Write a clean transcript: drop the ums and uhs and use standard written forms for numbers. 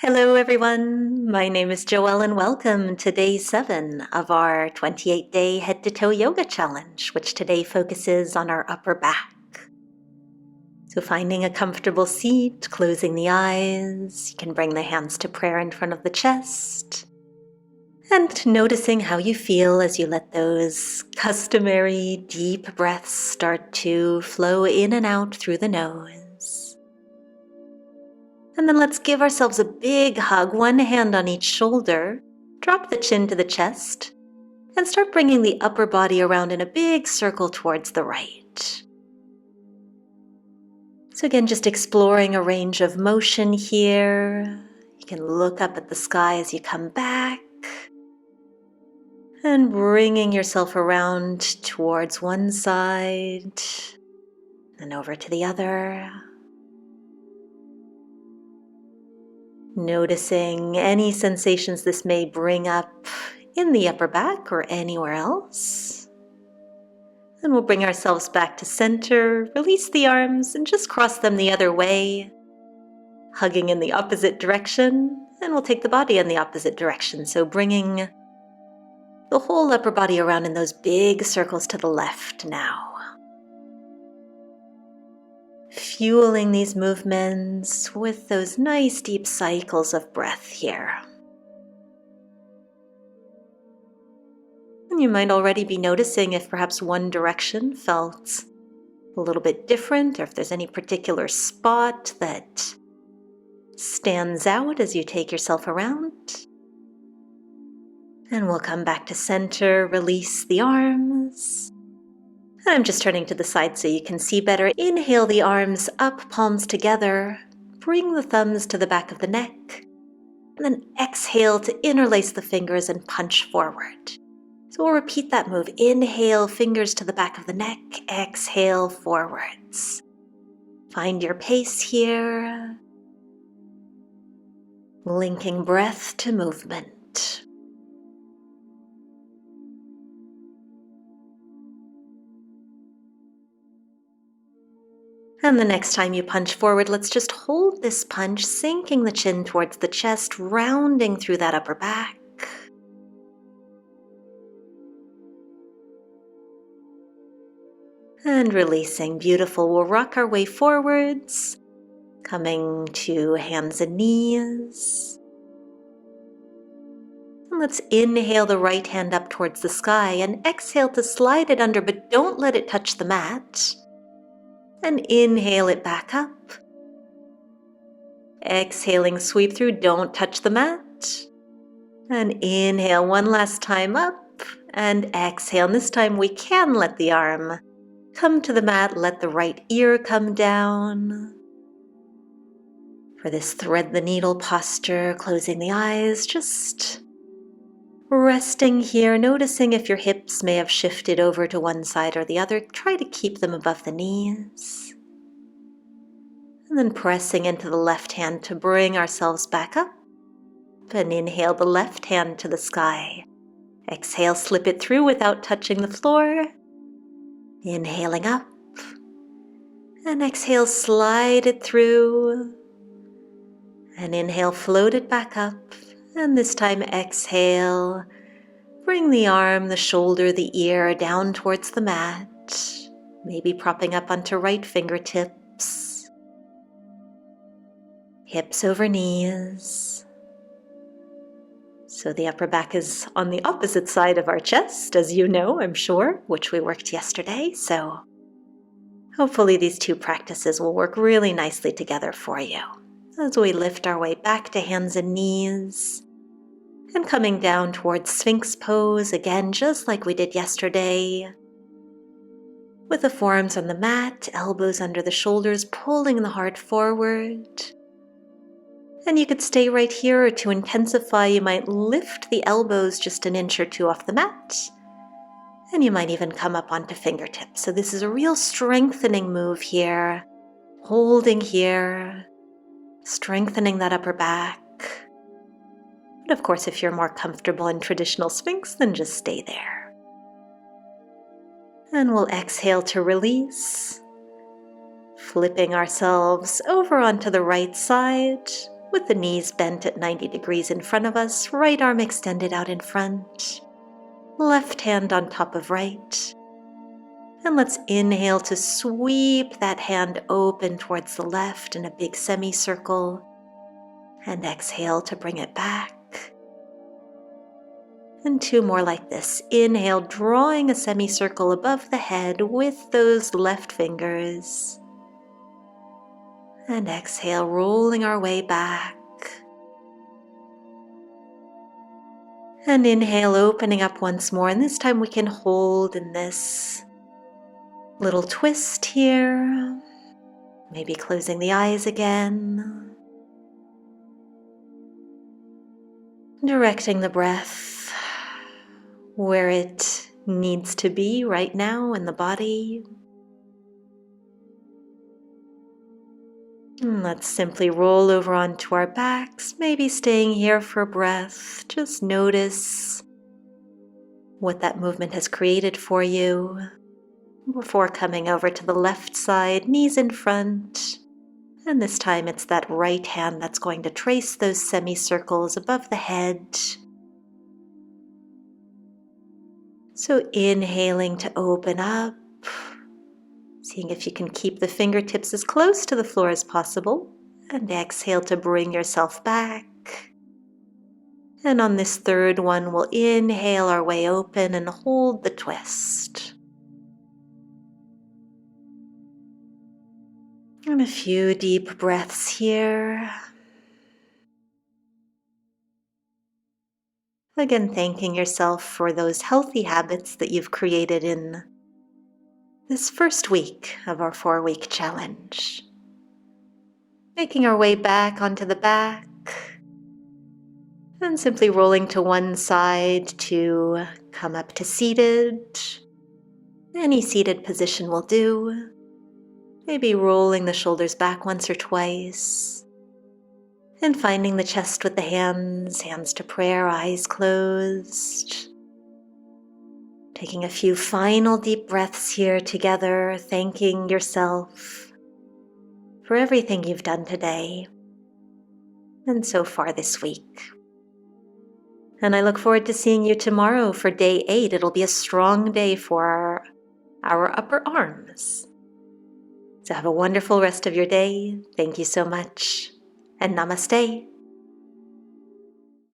Hello, everyone. My name is Joelle, and welcome to day 7 of our 28-day head-to-toe yoga challenge, which today focuses on our upper back. So finding a comfortable seat, closing the eyes, you can bring the hands to prayer in front of the chest, and noticing how you feel as you let those customary deep breaths start to flow in and out through the nose. And then let's give ourselves a big hug, one hand on each shoulder, drop the chin to the chest, and start bringing the upper body around in a big circle towards the right. So again, just exploring a range of motion here. You can look up at the sky as you come back, and bringing yourself around towards one side and over to the other. Noticing any sensations this may bring up in the upper back or anywhere else. And we'll bring ourselves back to center, release the arms, and just cross them the other way, hugging in the opposite direction, and we'll take the body in the opposite direction. So bringing the whole upper body around in those big circles to the left now. Fueling these movements with those nice deep cycles of breath here. And you might already be noticing if perhaps one direction felt a little bit different, or if there's any particular spot that stands out as you take yourself around. And we'll come back to center, release the arms. And I'm just turning to the side so you can see better. Inhale the arms up, palms together. Bring the thumbs to the back of the neck. And then exhale to interlace the fingers and punch forward. So we'll repeat that move. Inhale, fingers to the back of the neck. Exhale, forwards. Find your pace here. Linking breath to movement. And the next time you punch forward, let's just hold this punch, sinking the chin towards the chest, rounding through that upper back. And releasing. Beautiful. We'll rock our way forwards, coming to hands and knees. And let's inhale the right hand up towards the sky and exhale to slide it under, but don't let it touch the mat. And inhale it back up. Exhaling, sweep through, don't touch the mat. And inhale one last time up, and exhale. And this time we can let the arm come to the mat, let the right ear come down. For this thread the needle posture, closing the eyes, just resting here, noticing if your hips may have shifted over to one side or the other. Try to keep them above the knees. And then pressing into the left hand to bring ourselves back up. And inhale the left hand to the sky. Exhale, slip it through without touching the floor. Inhaling up. And exhale, slide it through. And inhale, float it back up. And this time exhale, bring the arm, the shoulder, the ear down towards the mat, maybe propping up onto right fingertips, hips over knees. So the upper back is on the opposite side of our chest, as you know, I'm sure, which we worked yesterday. So hopefully these two practices will work really nicely together for you. As we lift our way back to hands and knees and coming down towards Sphinx pose, again, just like we did yesterday, with the forearms on the mat, elbows under the shoulders, pulling the heart forward. And you could stay right here, or to intensify, you might lift the elbows just an inch or two off the mat, and you might even come up onto fingertips. So this is a real strengthening move here, holding here, strengthening that upper back. But of course, if you're more comfortable in traditional Sphinx, then just stay there. And we'll exhale to release, flipping ourselves over onto the right side, with the knees bent at 90 degrees in front of us, right arm extended out in front, left hand on top of right. And let's inhale to sweep that hand open towards the left in a big semicircle, and exhale to bring it back. And 2 more like this. Inhale, drawing a semicircle above the head with those left fingers. And exhale, rolling our way back. And inhale, opening up once more. And this time we can hold in this little twist here. Maybe closing the eyes again. Directing the breath where it needs to be right now in the body. And let's simply roll over onto our backs, maybe staying here for a breath. Just notice what that movement has created for you before coming over to the left side, knees in front. And this time it's that right hand that's going to trace those semicircles above the head. So inhaling to open up, seeing if you can keep the fingertips as close to the floor as possible, and exhale to bring yourself back. And on this third one, we'll inhale our way open and hold the twist. And a few deep breaths here. Again, thanking yourself for those healthy habits that you've created in this first week of our 4-week challenge. Making our way back onto the back and simply rolling to one side to come up to seated. Any seated position will do. Maybe rolling the shoulders back once or twice. And finding the chest with the hands to prayer, eyes closed. Taking a few final deep breaths here together, thanking yourself for everything you've done today and so far this week. And I look forward to seeing you tomorrow for day 8. It'll be a strong day for our upper arms. So have a wonderful rest of your day. Thank you so much, and namaste.